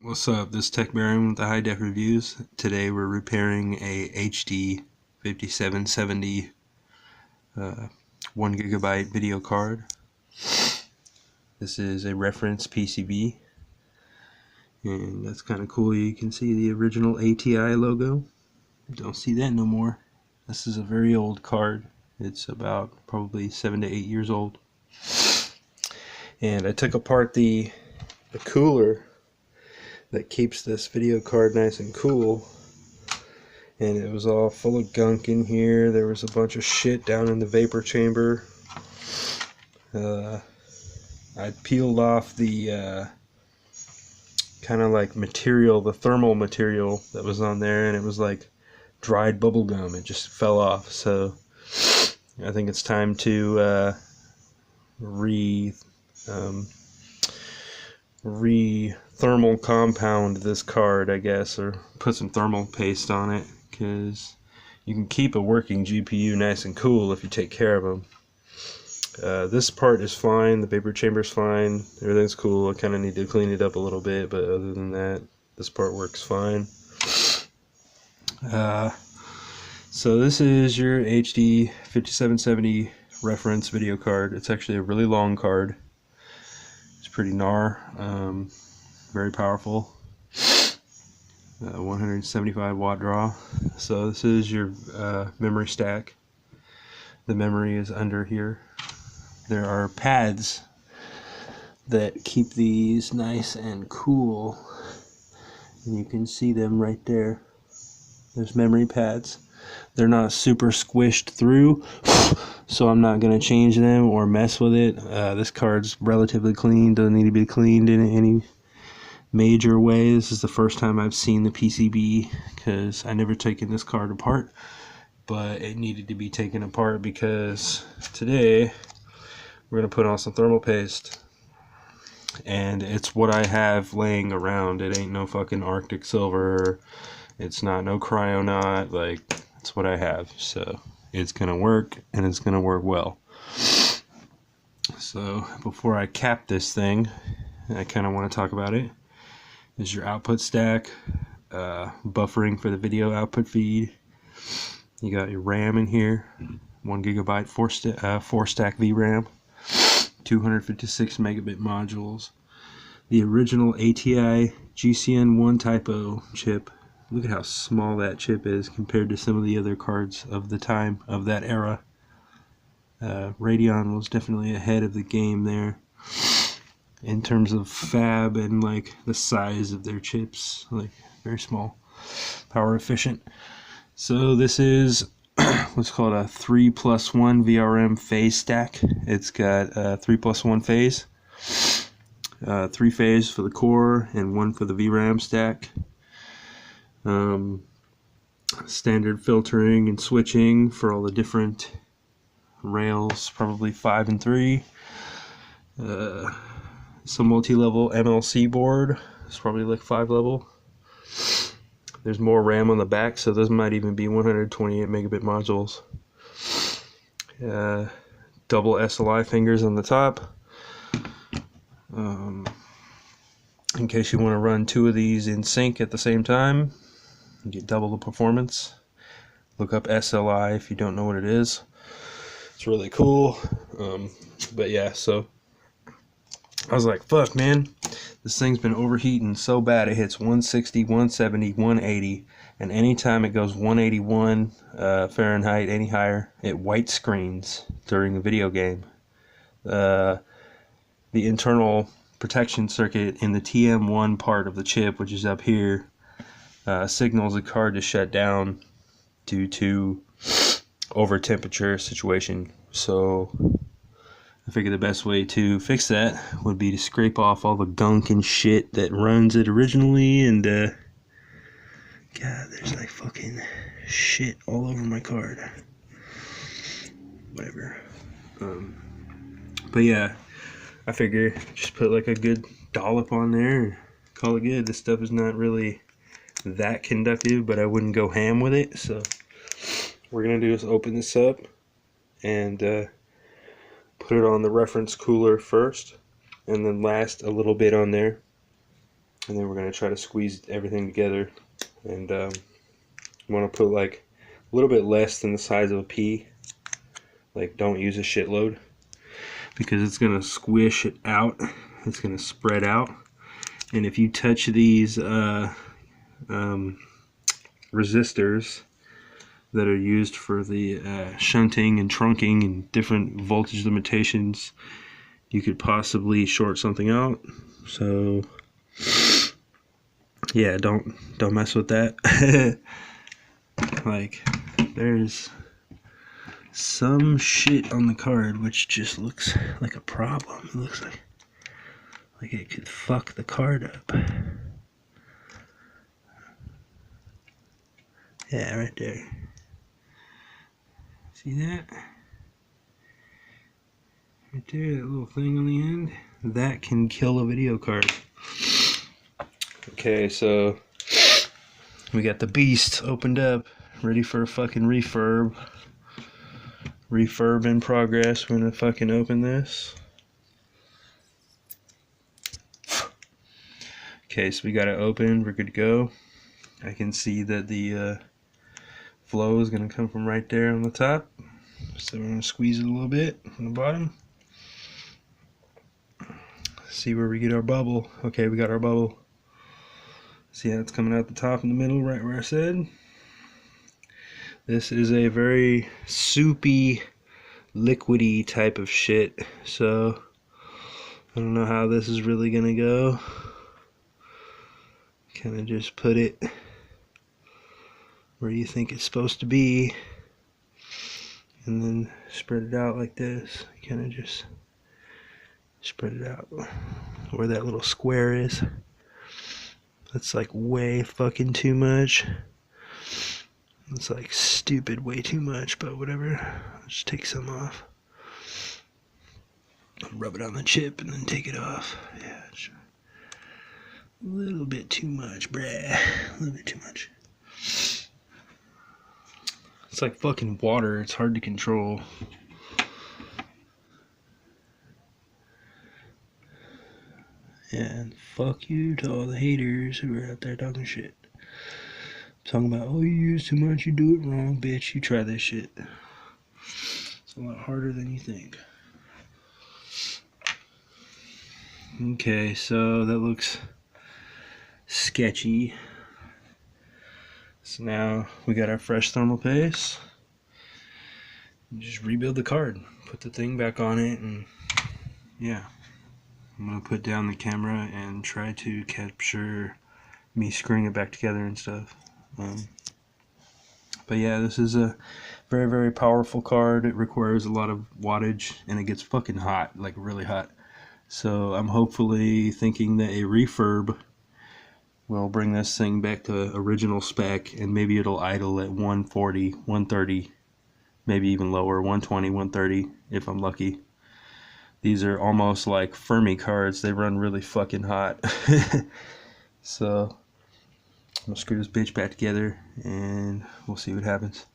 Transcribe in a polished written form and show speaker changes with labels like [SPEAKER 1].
[SPEAKER 1] What's up? This is Tech Baron with the High Def Reviews. Today we're repairing a HD 5770 1 gigabyte video card. This is a reference PCB, and that's kind of cool. You can see the original ATI logo. Don't see that no more. This is a very old card. It's about probably 7 to 8 years old. And I took apart the cooler that keeps this video card nice and cool, and it was all full of gunk in here. There was a bunch of shit down in the vapor chamber. I peeled off the kind of like material, the thermal material that was on there, and it was like dried bubble gum. It just fell off. So I think it's time to thermal compound this card, I guess, or put some thermal paste on it, because you can keep a working GPU nice and cool if you take care of them. This part is fine, the vapor chamber is fine, everything's cool. I kind of need to clean it up a little bit, but other than that, this part works fine. So this is your HD 5770 reference video card. It's actually a really long card. It's pretty gnar, very powerful. 175 watt draw. So this is your memory stack. The memory is under here. There are pads that keep these nice and cool, and you can see them right there. There's memory pads. They're not super squished through, so I'm not going to change them or mess with it. This card's relatively clean, doesn't need to be cleaned in any major way. This is the first time I've seen the PCB, because I never taken this card apart, but it needed to be taken apart because today we're going to put on some thermal paste, and it's what I have laying around. It ain't no fucking Arctic Silver, it's not no Cryonaut, like, it's what I have. So it's gonna work, and it's gonna work well. So before I cap this thing, I kind of want to talk about it. This is your output stack, buffering for the video output feed. You got your RAM in here, 1 gigabyte 4 stack VRAM, 256 megabit modules, the original ATI GCN1 typo chip. Look at how small that chip is compared to some of the other cards of the time, of that era. Radeon was definitely ahead of the game there in terms of fab and like the size of their chips, like very small, power efficient. So this is what's called a 3+1 VRM phase stack. It's got 3+1 phase, 3 phase for the core and 1 for the VRAM stack. Standard filtering and switching for all the different rails, probably 5 and 3. Some multi-level MLC board. It's probably like 5 level. There's more RAM on the back, so those might even be 128 megabit modules. Double SLI fingers on the top. In case you want to run 2 of these in sync at the same time, you get double the performance. Look up SLI if you don't know what it is. It's really cool. But yeah, so I was like, fuck, man, this thing's been overheating so bad. It hits 160, 170, 180, and anytime it goes 181 Fahrenheit, any higher, it white screens during a video game. The internal protection circuit in the TM1 part of the chip, which is up here, signals the card to shut down due to over temperature situation. So I figured the best way to fix that would be to scrape off all the gunk and shit that runs it originally, and God, there's like fucking shit all over my card. Whatever. But yeah, I figure just put like a good dollop on there and call it good. This stuff is not really that conductive, but I wouldn't go ham with it. So what we're gonna do is open this up and put it on the reference cooler first, and then last a little bit on there. and then we're going to try to squeeze everything together. And I'm going to put like a little bit less than the size of a pea. Like, don't use a shitload, because it's going to squish it out. It's going to spread out. And if you touch these resistors that are used for the shunting and trunking and different voltage limitations, you could possibly short something out. So yeah, don't mess with that. Like, there's some shit on the card which just looks like a problem. It looks like it could fuck the card up. Yeah, right there. See that? Right there, that little thing on the end. That can kill a video card. Okay, so we got the beast opened up, ready for a fucking refurb. Refurb in progress. We're gonna fucking open this. Okay, so we got it open. We're good to go. I can see that the flow is gonna come from right there on the top. So we're gonna squeeze it a little bit from the bottom. See where we get our bubble. Okay, we got our bubble. See how it's coming out the top in the middle, right where I said. This is a very soupy, liquidy type of shit. So I don't know how this is really gonna go. Kind of just put it where you think it's supposed to be, and then spread it out like this. Kind of just spread it out where that little square is. That's like way fucking too much. It's like stupid way too much, but whatever. I'll just take some off. Rub it on the chip and then take it off. Yeah, sure. A little bit too much, bruh. A little bit too much. It's like fucking water. It's hard to control. And fuck you to all the haters who are out there talking shit. Talking about, oh, you use too much, you do it wrong, bitch. You try this shit. It's a lot harder than you think. Okay, so that looks sketchy. So now we got our fresh thermal paste. Just rebuild the card. Put the thing back on it, and yeah. I'm gonna put down the camera and try to capture me screwing it back together and stuff. But yeah, this is a very, very powerful card. It requires a lot of wattage, and it gets fucking hot, like really hot. So I'm hopefully thinking that a refurb will bring this thing back to original spec, and maybe it'll idle at 140, 130, maybe even lower, 120, 130 if I'm lucky. These are almost like Fermi cards. They run really fucking hot. So I'm gonna screw this bitch back together and we'll see what happens.